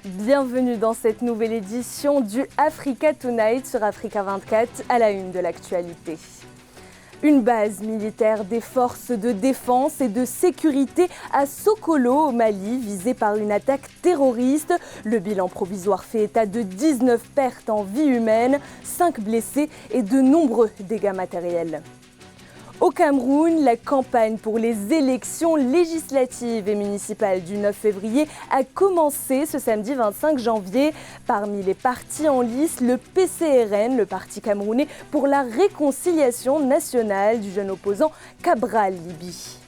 Bienvenue dans cette nouvelle édition du Africa Tonight sur Africa 24 à la une de l'actualité. Une base militaire des forces de défense et de sécurité à Sokolo au Mali visée par une attaque terroriste. Le bilan provisoire fait état de 19 pertes en vie humaine, 5 blessés et de nombreux dégâts matériels. Au Cameroun, la campagne pour les élections législatives et municipales du 9 février a commencé ce samedi 25 janvier. Parmi les partis en lice, le PCRN, le Parti camerounais pour la réconciliation nationale du jeune opposant Cabral Libi.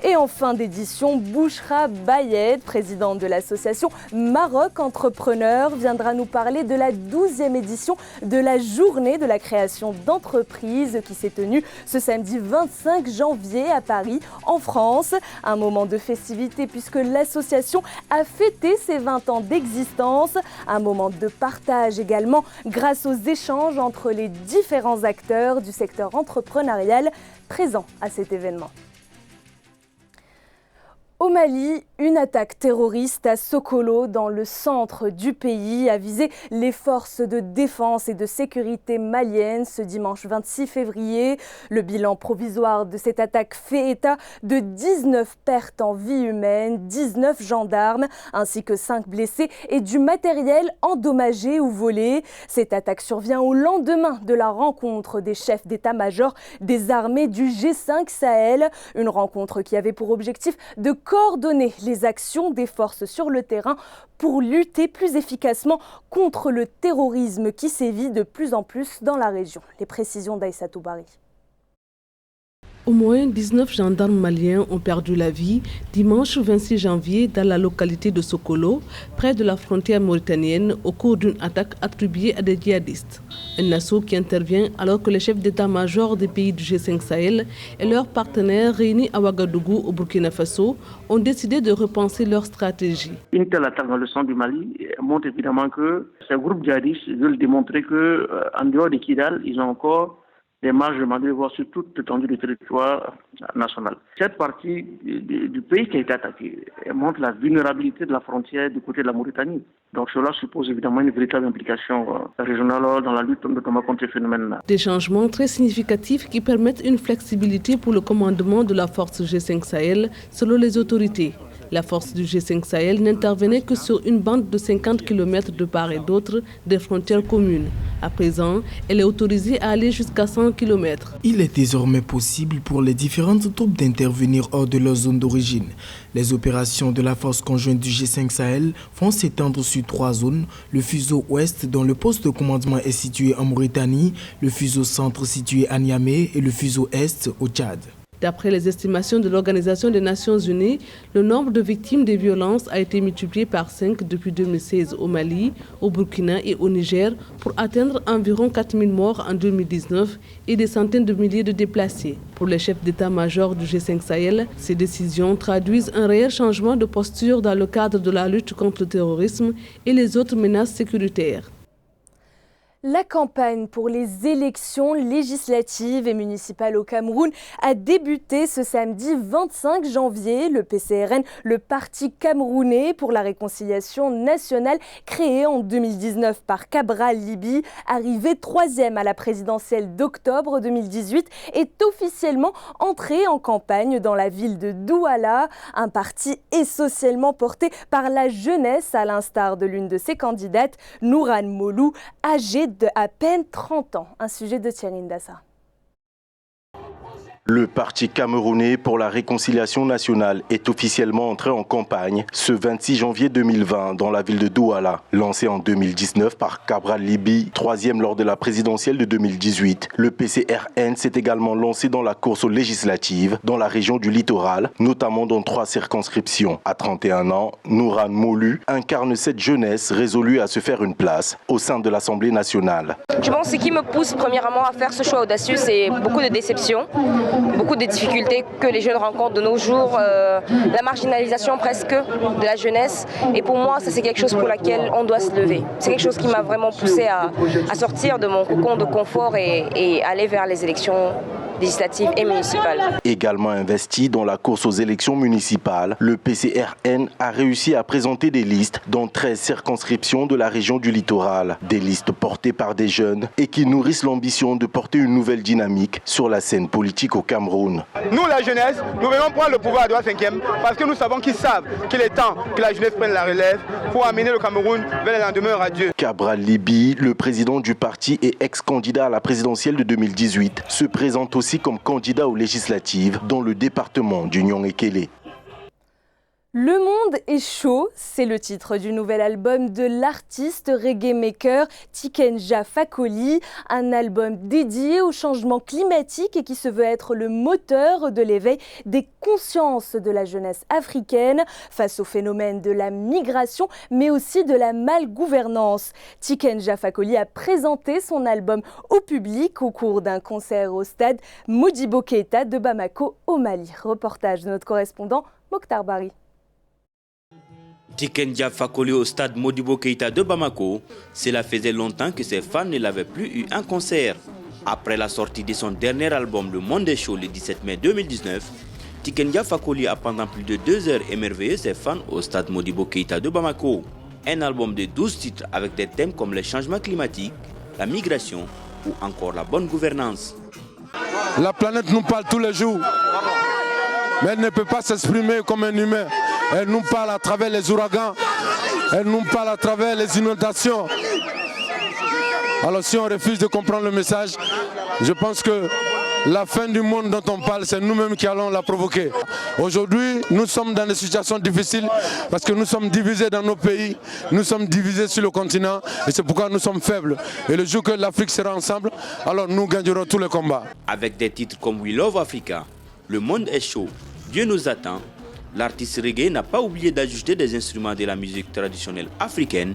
Et en fin d'édition, Bouchra Bayed, présidente de l'association Maroc Entrepreneurs, viendra nous parler de la 12e édition de la journée de la création d'entreprises qui s'est tenue ce samedi 25 janvier à Paris, en France. Un moment de festivité puisque l'association a fêté ses 20 ans d'existence. Un moment de partage également grâce aux échanges entre les différents acteurs du secteur entrepreneurial présents à cet événement. Au Mali, une attaque terroriste à Sokolo, dans le centre du pays, a visé les forces de défense et de sécurité maliennes ce dimanche 26 février. Le bilan provisoire de cette attaque fait état de 19 pertes en vie humaine, 19 gendarmes ainsi que 5 blessés et du matériel endommagé ou volé. Cette attaque survient au lendemain de la rencontre des chefs d'état-major des armées du G5 Sahel, une rencontre qui avait pour objectif de coordonner les actions des forces sur le terrain pour lutter plus efficacement contre le terrorisme qui sévit de plus en plus dans la région. Les précisions d'Aïssatou Bari. Au moins 19 gendarmes maliens ont perdu la vie dimanche 26 janvier dans la localité de Sokolo, près de la frontière mauritanienne, au cours d'une attaque attribuée à des djihadistes. Un assaut qui intervient alors que les chefs d'état-major des pays du G5 Sahel et leurs partenaires réunis à Ouagadougou au Burkina Faso ont décidé de repenser leur stratégie. Une telle attaque dans le centre du Mali montre évidemment que ces groupes djihadistes veulent démontrer qu'en dehors de Kidal, ils ont encore des marges de manœuvre sur toute l'étendue du territoire national. Cette partie du pays qui a été attaquée montre la vulnérabilité de la frontière du côté de la Mauritanie. Donc cela suppose évidemment une véritable implication régionale dans la lutte notamment contre ce phénomène-là. Des changements très significatifs qui permettent une flexibilité pour le commandement de la force G5 Sahel selon les autorités. La force du G5 Sahel n'intervenait que sur une bande de 50 km de part et d'autre des frontières communes. À présent, elle est autorisée à aller jusqu'à 100 km. Il est désormais possible pour les différentes troupes d'intervenir hors de leur zone d'origine. Les opérations de la force conjointe du G5 Sahel vont s'étendre sur 3 zones. Le fuseau ouest, dont le poste de commandement est situé en Mauritanie, le fuseau centre situé à Niamey et le fuseau est au Tchad. D'après les estimations de l'Organisation des Nations Unies, le nombre de victimes des violences a été multiplié par 5 depuis 2016 au Mali, au Burkina et au Niger pour atteindre environ 4000 morts en 2019 et des centaines de milliers de déplacés. Pour les chefs d'état-major du G5 Sahel, ces décisions traduisent un réel changement de posture dans le cadre de la lutte contre le terrorisme et les autres menaces sécuritaires. La campagne pour les élections législatives et municipales au Cameroun a débuté ce samedi 25 janvier. Le PCRN, le Parti camerounais pour la réconciliation nationale, créé en 2019 par Cabral Libi, arrivé 3e à la présidentielle d'octobre 2018, est officiellement entré en campagne dans la ville de Douala. Un parti essentiellement porté par la jeunesse, à l'instar de l'une de ses candidates, Nourane Molou, âgée de à peine 30 ans. Un sujet de Thierry Ndassa. Le Parti camerounais pour la réconciliation nationale est officiellement entré en campagne ce 26 janvier 2020 dans la ville de Douala. Lancé en 2019 par Cabral Libi, 3e lors de la présidentielle de 2018, le PCRN s'est également lancé dans la course aux législatives dans la région du littoral, notamment dans 3 circonscriptions. À 31 ans, Nourane Molou incarne cette jeunesse résolue à se faire une place au sein de l'Assemblée nationale. Je pense que ce qui me pousse premièrement à faire ce choix audacieux, c'est beaucoup de déceptions. Beaucoup de difficultés que les jeunes rencontrent de nos jours, la marginalisation presque de la jeunesse. Et pour moi, ça c'est quelque chose pour laquelle on doit se lever. C'est quelque chose qui m'a vraiment poussé à sortir de mon cocon de confort et aller vers les élections législatives et municipales. Également investi dans la course aux élections municipales, le PCRN a réussi à présenter des listes dans 13 circonscriptions de la région du littoral. Des listes portées par des jeunes et qui nourrissent l'ambition de porter une nouvelle dynamique sur la scène politique au Cameroun. Nous, la jeunesse, nous venons prendre le pouvoir à droite 5e parce que nous savons qu'ils savent qu'il est temps que la jeunesse prenne la relève pour amener le Cameroun vers le lendemain radieux. Cabral Libby, le président du parti et ex-candidat à la présidentielle de 2018, se présente aussi comme candidat aux législatives dans le département du Nyong-Ekele. Le monde est chaud, c'est le titre du nouvel album de l'artiste reggae maker Tikenja Fakoly, un album dédié au changement climatique et qui se veut être le moteur de l'éveil des consciences de la jeunesse africaine face au phénomène de la migration mais aussi de la malgouvernance. Tikenja Fakoly a présenté son album au public au cours d'un concert au stade Modibo Keïta de Bamako au Mali. Reportage de notre correspondant Mokhtar Bari. Tikenja Fakoly au stade Modibo Keïta de Bamako, cela faisait longtemps que ses fans ne l'avaient plus eu en concert. Après la sortie de son dernier album Le Monde est chaud le 17 mai 2019, Tikenja Fakoly a pendant plus de 2 heures émerveillé ses fans au stade Modibo Keïta de Bamako. Un album de 12 titres avec des thèmes comme les changements climatiques, la migration ou encore la bonne gouvernance. La planète nous parle tous les jours, mais elle ne peut pas s'exprimer comme un humain. Elle nous parle à travers les ouragans, elle nous parle à travers les inondations. Alors si on refuse de comprendre le message, je pense que la fin du monde dont on parle, c'est nous-mêmes qui allons la provoquer. Aujourd'hui, nous sommes dans des situations difficiles parce que nous sommes divisés dans nos pays, nous sommes divisés sur le continent et c'est pourquoi nous sommes faibles. Et le jour que l'Afrique sera ensemble, alors nous gagnerons tous les combats. Avec des titres comme We Love Africa, Le Monde est chaud, Dieu nous attend, l'artiste reggae n'a pas oublié d'ajouter des instruments de la musique traditionnelle africaine,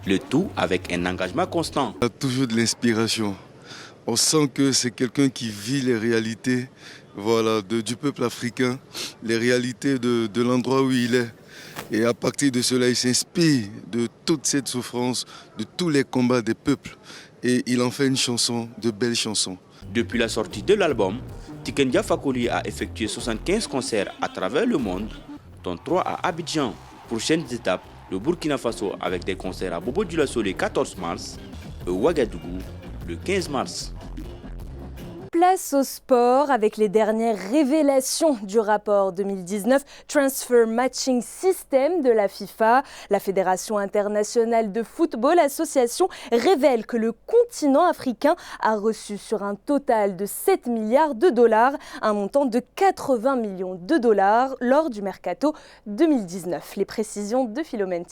le tout avec un engagement constant. Il y a toujours de l'inspiration. On sent que c'est quelqu'un qui vit les réalités du peuple africain, les réalités de l'endroit où il est. Et à partir de cela, il s'inspire de toute cette souffrance, de tous les combats des peuples. Et il en fait une chanson, de belles chansons. Depuis la sortie de l'album, Tikenja Fakoly a effectué 75 concerts à travers le monde, dont 3 à Abidjan. Prochaines étapes, le Burkina Faso avec des concerts à Bobo Dioulasso le 14 mars et Ouagadougou le 15 mars. Place au sport avec les dernières révélations du rapport 2019 Transfer Matching System de la FIFA. La Fédération internationale de football association révèle que le continent africain a reçu sur un total de 7 milliards de dollars, un montant de 80 millions de dollars lors du Mercato 2019. Les précisions de Philomène.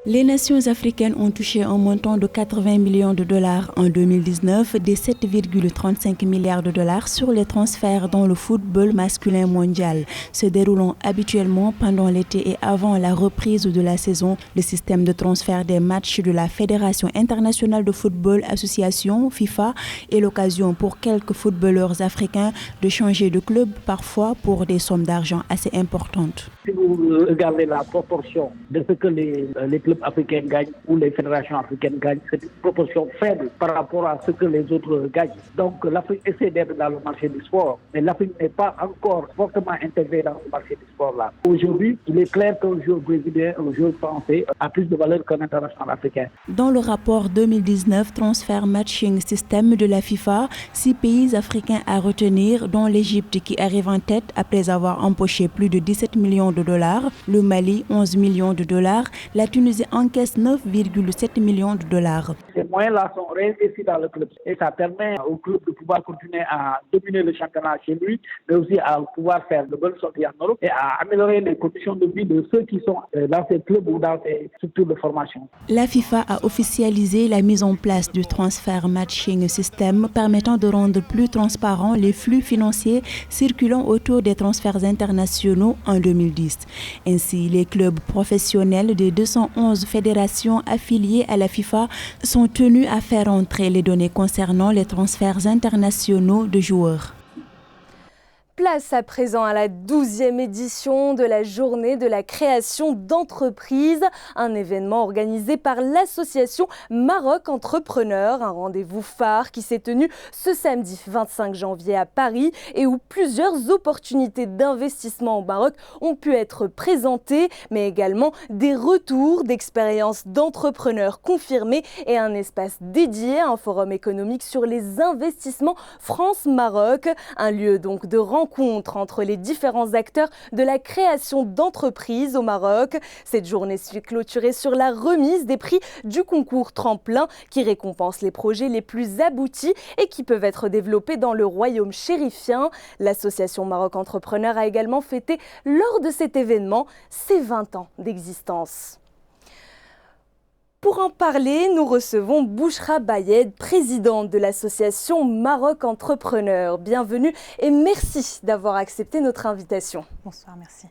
Les nations africaines ont touché un montant de 80 millions de dollars en 2019, des 7,35 milliards de dollars sur les transferts dans le football masculin mondial, se déroulant habituellement pendant l'été et avant la reprise de la saison. Le système de transfert des matchs de la Fédération internationale de football association FIFA est l'occasion pour quelques footballeurs africains de changer de club, parfois pour des sommes d'argent assez importantes. Si vous regardez la proportion de ce que les clubs africains gagnent ou les fédérations africaines gagnent, c'est une proportion faible par rapport à ce que les autres gagnent. Donc l'Afrique essaie d'être dans le marché du sport, mais l'Afrique n'est pas encore fortement intégrée dans ce marché du sport-là. Aujourd'hui, il est clair qu'un joueur brésilien, un joueur français a plus de valeur qu'un international africain. Dans le rapport 2019 Transfer Matching System de la FIFA, 6 pays africains à retenir, dont l'Égypte qui arrive en tête après avoir empoché plus de 17 millions de dollars, le Mali 11 millions de dollars, la Tunisie encaisse 9,7 millions de dollars. Ces moyens-là sont réinvestis dans le club et ça permet au club de pouvoir continuer à dominer le championnat chez lui, mais aussi à pouvoir faire de bonnes sorties en Europe et à améliorer les conditions de vie de ceux qui sont dans ces clubs ou dans ces structures de formation. La FIFA a officialisé la mise en place du Transfer Matching System permettant de rendre plus transparents les flux financiers circulant autour des transferts internationaux en 2010. Ainsi, les clubs professionnels des 211 fédérations affiliées à la FIFA sont tenus à faire entrer les données concernant les transferts internationaux de joueurs. Place à présent à la 12e édition de la journée de la création d'entreprises, un événement organisé par l'association Maroc Entrepreneur, un rendez-vous phare qui s'est tenu ce samedi 25 janvier à Paris et où plusieurs opportunités d'investissement au Maroc ont pu être présentées, mais également des retours d'expériences d'entrepreneurs confirmés et un espace dédié à un forum économique sur les investissements France-Maroc, un lieu donc de rencontre entre les différents acteurs de la création d'entreprises au Maroc. Cette journée s'est clôturée sur la remise des prix du concours Tremplin qui récompense les projets les plus aboutis et qui peuvent être développés dans le royaume chérifien. L'association Maroc Entrepreneur a également fêté lors de cet événement ses 20 ans d'existence. Pour en parler, nous recevons Bouchra Bayed, présidente de l'association Maroc Entrepreneur. Bienvenue et merci d'avoir accepté notre invitation. Bonsoir, merci.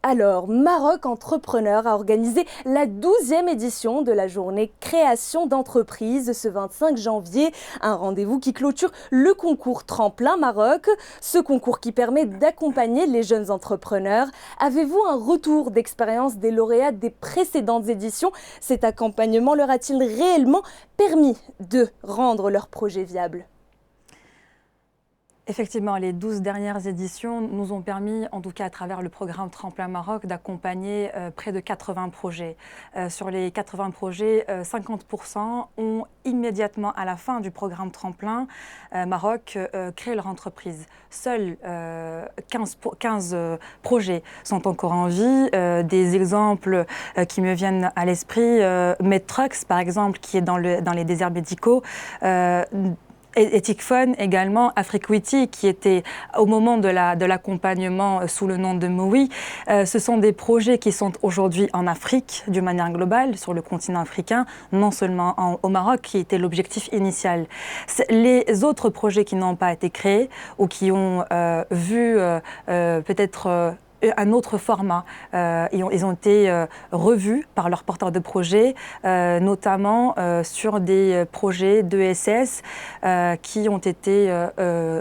Alors, Maroc Entrepreneur a organisé la 12e édition de la journée création d'entreprise ce 25 janvier, un rendez-vous qui clôture le concours Tremplin Maroc, ce concours qui permet d'accompagner les jeunes entrepreneurs. Avez-vous un retour d'expérience des lauréats des précédentes éditions? Cet accompagnement leur a-t-il réellement permis de rendre leur projet viable? Effectivement, les 12 dernières éditions nous ont permis, en tout cas à travers le programme Tremplin Maroc, d'accompagner près de 80 projets. Sur les 80 projets, 50% ont immédiatement à la fin du programme Tremplin Maroc créé leur entreprise. Seuls 15 projets sont encore en vie. Des exemples qui me viennent à l'esprit, Medtrucks par exemple, qui est dans les déserts médicaux, Ethicphone également, Afriquity qui était au moment de l'accompagnement sous le nom de MOUI. Ce sont des projets qui sont aujourd'hui en Afrique d'une manière globale, sur le continent africain, non seulement au Maroc qui était l'objectif initial. Les autres projets qui n'ont pas été créés ou qui ont vu peut-être un autre format. Ils ont été revus par leurs porteurs de projets, notamment sur des projets d'ESS qui ont été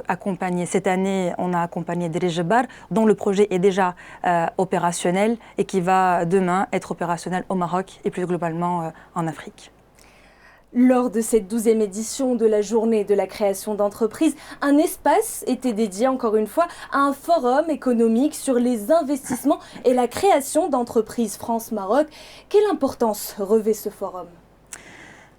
accompagnés. Cette année, on a accompagné Dirigebar, dont le projet est déjà opérationnel et qui va demain être opérationnel au Maroc et plus globalement en Afrique. Lors de cette 12e édition de la journée de la création d'entreprises, un espace était dédié encore une fois à un forum économique sur les investissements et la création d'entreprises France-Maroc. Quelle importance revêt ce forum ?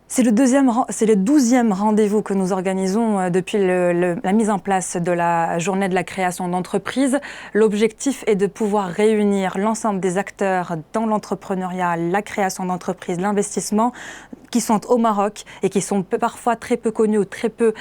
C'est le 12e rendez-vous que nous organisons depuis la mise en place de la journée de la création d'entreprise. L'objectif est de pouvoir réunir l'ensemble des acteurs dans l'entrepreneuriat, la création d'entreprise, l'investissement, qui sont au Maroc et qui sont parfois très peu connus ou très peu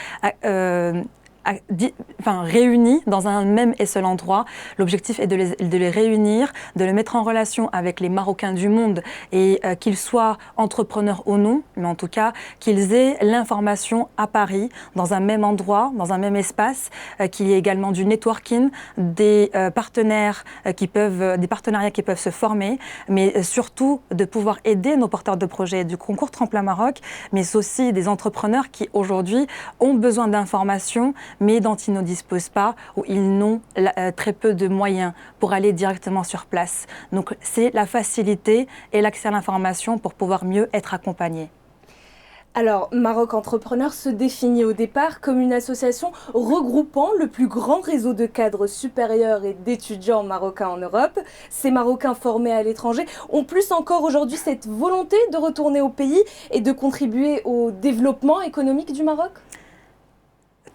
réunis dans un même et seul endroit. L'objectif est de les réunir, de les mettre en relation avec les Marocains du monde et qu'ils soient entrepreneurs ou non, mais en tout cas qu'ils aient l'information à Paris, dans un même endroit, dans un même espace, qu'il y ait également du networking, des partenariats qui peuvent se former, mais surtout de pouvoir aider nos porteurs de projets du concours Tremplin Maroc, mais aussi des entrepreneurs qui aujourd'hui ont besoin d'informations mais dont ils ne disposent pas ou ils n'ont très peu de moyens pour aller directement sur place. Donc c'est la facilité et l'accès à l'information pour pouvoir mieux être accompagnés. Alors, Maroc Entrepreneur se définit au départ comme une association regroupant le plus grand réseau de cadres supérieurs et d'étudiants marocains en Europe. Ces Marocains formés à l'étranger ont plus encore aujourd'hui cette volonté de retourner au pays et de contribuer au développement économique du Maroc ?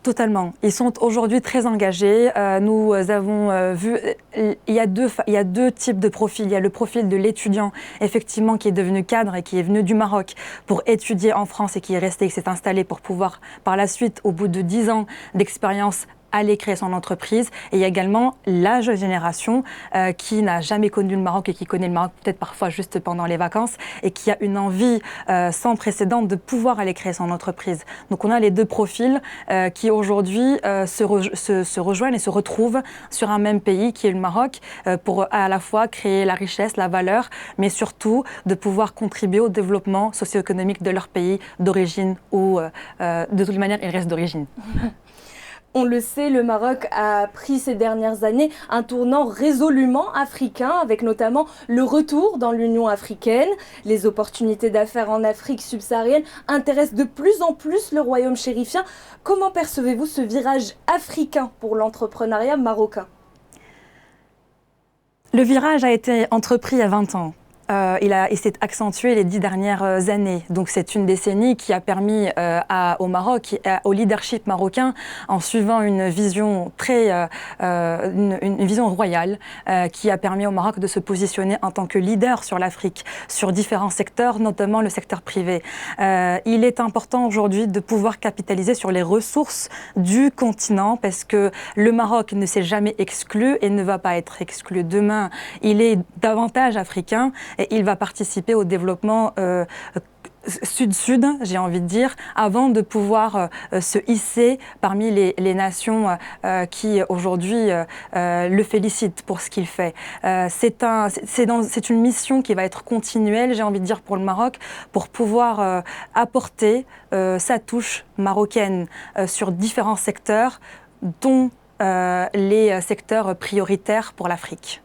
Totalement. Ils sont aujourd'hui très engagés. Nous avons vu, il y a deux types de profils. Il y a le profil de l'étudiant, effectivement, qui est devenu cadre et qui est venu du Maroc pour étudier en France et qui est resté, qui s'est installé pour pouvoir, par la suite, au bout de 10 ans d'expérience, aller créer son entreprise. Et il y a également la jeune génération qui n'a jamais connu le Maroc et qui connaît le Maroc peut-être parfois juste pendant les vacances et qui a une envie sans précédent de pouvoir aller créer son entreprise. Donc on a les deux profils qui aujourd'hui se rejoignent et se retrouvent sur un même pays qui est le Maroc pour à la fois créer la richesse, la valeur, mais surtout de pouvoir contribuer au développement socio-économique de leur pays d'origine ou de toute manière ils restent d'origine. On le sait, le Maroc a pris ces dernières années un tournant résolument africain, avec notamment le retour dans l'Union africaine. Les opportunités d'affaires en Afrique subsaharienne intéressent de plus en plus le royaume chérifien. Comment percevez-vous ce virage africain pour l'entrepreneuriat marocain ? Le virage a été entrepris il y a 20 ans. Il s'est accentué les 10 dernières années. Donc c'est une décennie qui a permis au Maroc, au leadership marocain, en suivant une vision une vision royale, qui a permis au Maroc de se positionner en tant que leader sur l'Afrique, sur différents secteurs, notamment le secteur privé. Il est important aujourd'hui de pouvoir capitaliser sur les ressources du continent, parce que le Maroc ne s'est jamais exclu et ne va pas être exclu demain. Il est davantage africain. Et il va participer au développement sud-sud, j'ai envie de dire, avant de pouvoir se hisser parmi les nations qui aujourd'hui le félicitent pour ce qu'il fait. C'est une mission qui va être continuelle, j'ai envie de dire, pour le Maroc, pour pouvoir apporter sa touche marocaine sur différents secteurs, dont les secteurs prioritaires pour l'Afrique.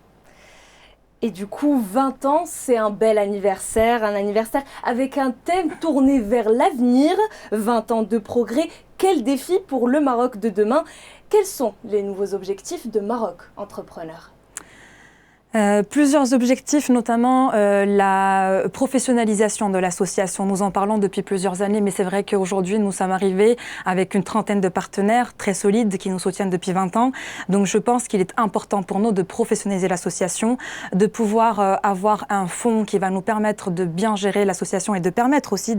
Et du coup, 20 ans, c'est un bel anniversaire, un anniversaire avec un thème tourné vers l'avenir, 20 ans de progrès. Quel défi pour le Maroc de demain? Quels sont les nouveaux objectifs de Maroc Entrepreneur? Plusieurs objectifs, notamment la professionnalisation de l'association. Nous en parlons depuis plusieurs années, mais c'est vrai qu'aujourd'hui, nous sommes arrivés avec une trentaine de partenaires très solides qui nous soutiennent depuis 20 ans. Donc je pense qu'il est important pour nous de professionnaliser l'association, de pouvoir avoir un fonds qui va nous permettre de bien gérer l'association et de permettre aussi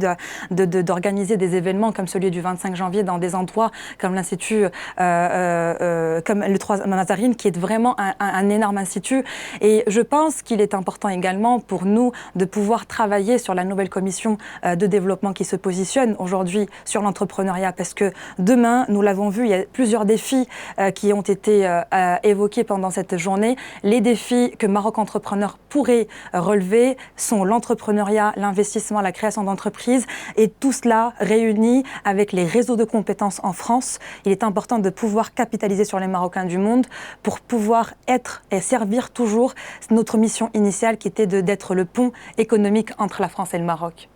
d'organiser des événements comme celui du 25 janvier dans des endroits comme l'Institut, comme le 3 Mazarine, qui est vraiment un énorme institut. Et je pense qu'il est important également pour nous de pouvoir travailler sur la nouvelle commission de développement qui se positionne aujourd'hui sur l'entrepreneuriat, parce que demain, nous l'avons vu, il y a plusieurs défis qui ont été évoqués pendant cette journée. Les défis que Maroc Entrepreneur pourrait relever sont l'entrepreneuriat, l'investissement, la création d'entreprises, et tout cela réuni avec les réseaux de compétences en France. Il est important de pouvoir capitaliser sur les Marocains du monde pour pouvoir être et servir toujours notre mission initiale qui était d'être le pont économique entre la France et le Maroc.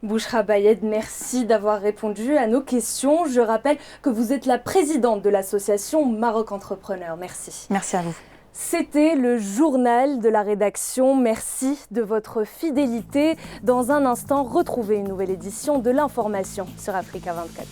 Bouchra Bayed, merci d'avoir répondu à nos questions. Je rappelle que vous êtes la présidente de l'association Maroc Entrepreneur. Merci. Merci à vous. C'était le journal de la rédaction. Merci de votre fidélité. Dans un instant, retrouvez une nouvelle édition de l'information sur Africa 24.